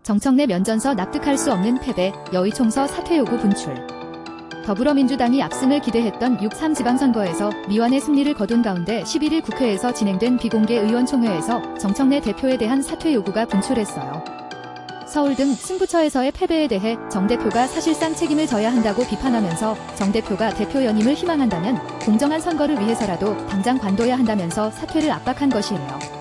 정청래 면전서 납득할 수 없는 패배, 여의총서 사퇴 요구 분출. 더불어민주당이 압승을 기대했던 6.3 지방선거에서 미완의 승리를 거둔 가운데 11일 국회에서 진행된 비공개 의원총회에서 정청래 대표에 대한 사퇴 요구가 분출했어요. 서울 등 승부처에서의 패배에 대해 정 대표가 사실상 책임을 져야 한다고 비판하면서 정 대표가 대표 연임을 희망한다면 공정한 선거를 위해서라도 당장 관둬야 한다면서 사퇴를 압박한 것이에요.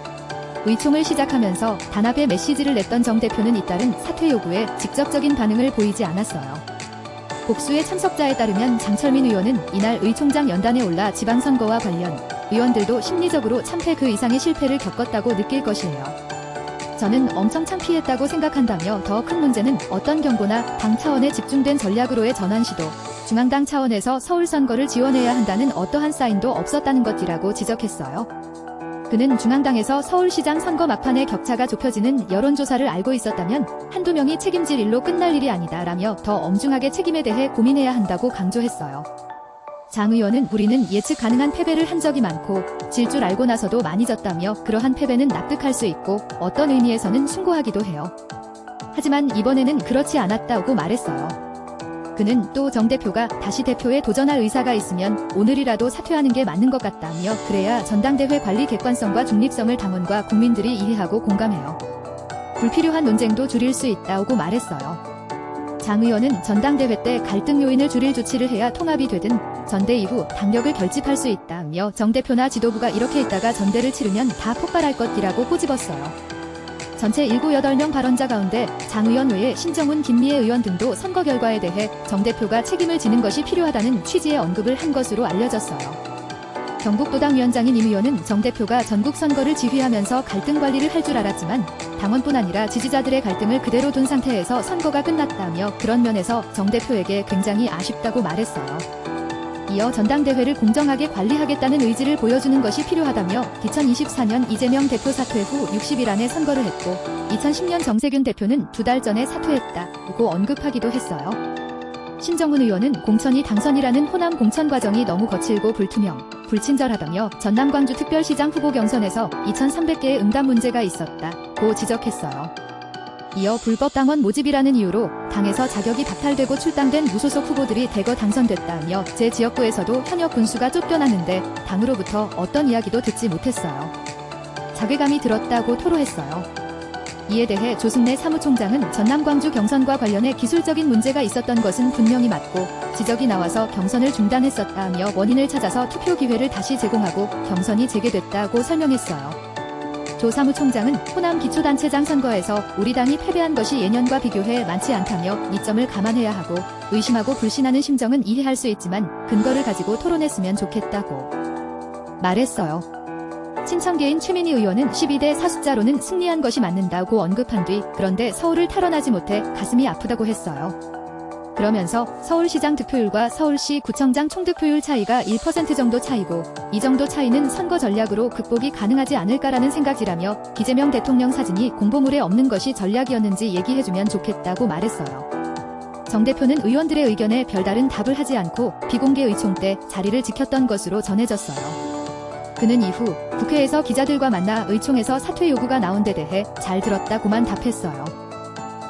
의총을 시작하면서 단합의 메시지를 냈던 정 대표는 잇따른 사퇴 요구에 직접적인 반응을 보이지 않았어요. 복수의 참석자에 따르면 장철민 의원은 이날 의총장 연단에 올라 지방선거와 관련 의원들도 심리적으로 참패 그 이상의 실패를 겪었다고 느낄 것이에요. 저는 엄청 창피했다고 생각한다며 더 큰 문제는 어떤 경고나 당 차원의 집중된 전략으로의 전환 시도, 중앙당 차원에서 서울 선거를 지원해야 한다는 어떠한 사인도 없었다는 것이라고 지적했어요. 그는 중앙당에서 서울시장 선거 막판에 격차가 좁혀지는 여론조사를 알고 있었다면 한두 명이 책임질 일로 끝날 일이 아니다라며 더 엄중하게 책임에 대해 고민해야 한다고 강조했어요. 장 의원은 우리는 예측 가능한 패배를 한 적이 많고 질 줄 알고 나서도 많이 졌다며 그러한 패배는 납득할 수 있고 어떤 의미에서는 숭고하기도 해요. 하지만 이번에는 그렇지 않았다고 말했어요. 그는 또 정 대표가 다시 대표에 도전할 의사가 있으면 오늘이라도 사퇴하는 게 맞는 것 같다며 그래야 전당대회 관리 객관성과 중립성을 당원과 국민들이 이해하고 공감해요. 불필요한 논쟁도 줄일 수 있다고 말했어요. 장 의원은 전당대회 때 갈등 요인을 줄일 조치를 해야 통합이 되든 전대 이후 당력을 결집할 수 있다며 정 대표나 지도부가 이렇게 있다가 전대를 치르면 다 폭발할 것이라고 꼬집었어요. 전체 7, 8명 발언자 가운데 장 의원 외에 신정훈, 김미애 의원 등도 선거 결과에 대해 정 대표가 책임을 지는 것이 필요하다는 취지의 언급을 한 것으로 알려졌어요. 경북도당위원장인 임 의원은 정 대표가 전국 선거를 지휘하면서 갈등 관리를 할 줄 알았지만 당원뿐 아니라 지지자들의 갈등을 그대로 둔 상태에서 선거가 끝났다며 그런 면에서 정 대표에게 굉장히 아쉽다고 말했어요. 이어 전당대회를 공정하게 관리하겠다는 의지를 보여주는 것이 필요하다며 2024년 이재명 대표 사퇴 후 60일 안에 선거를 했고 2010년 정세균 대표는 2달 전에 사퇴했다고 언급하기도 했어요. 신정훈 의원은 공천이 당선이라는 호남 공천 과정이 너무 거칠고 불투명, 불친절하다며 전남 광주 특별시장 후보 경선에서 2,300개의 응답 문제가 있었다고 지적했어요. 이어 불법 당원 모집이라는 이유로 당에서 자격이 박탈되고 출당된 무소속 후보들이 대거 당선됐다며 제 지역구에서도 현역 군수가 쫓겨났는데 당으로부터 어떤 이야기도 듣지 못했어요. 자괴감이 들었다고 토로했어요. 이에 대해 조승래 사무총장은 전남 광주 경선과 관련해 기술적인 문제가 있었던 것은 분명히 맞고 지적이 나와서 경선을 중단했었다며 원인을 찾아서 투표 기회를 다시 제공하고 경선이 재개됐다고 설명했어요. 조 사무총장은 호남 기초단체장 선거에서 우리 당이 패배한 것이 예년과 비교해 많지 않다며 이점을 감안해야 하고 의심하고 불신하는 심정은 이해할 수 있지만 근거를 가지고 토론했으면 좋겠다고 말했어요. 친천계인 최민희 의원은 12대 사숫자로는 승리한 것이 맞는다고 언급한 뒤 그런데 서울을 탈환하지 못해 가슴이 아프다고 했어요. 그러면서 서울시장 득표율과 서울시 구청장 총득표율 차이가 1% 정도 차이고 이 정도 차이는 선거 전략으로 극복이 가능하지 않을까라는 생각이라며 이재명 대통령 사진이 공보물에 없는 것이 전략이었는지 얘기해주면 좋겠다고 말했어요. 정 대표는 의원들의 의견에 별다른 답을 하지 않고 비공개 의총 때 자리를 지켰던 것으로 전해졌어요. 그는 이후 국회에서 기자들과 만나 의총에서 사퇴 요구가 나온 데 대해 잘 들었다고만 답했어요.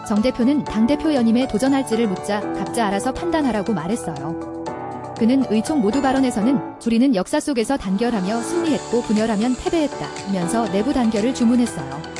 정 대표는 당대표 연임에 도전할지를 묻자 각자 알아서 판단하라고 말했어요. 그는 의총 모두 발언에서는 우리는 역사 속에서 단결하며 승리했고 분열하면 패배했다면서 내부 단결을 주문했어요.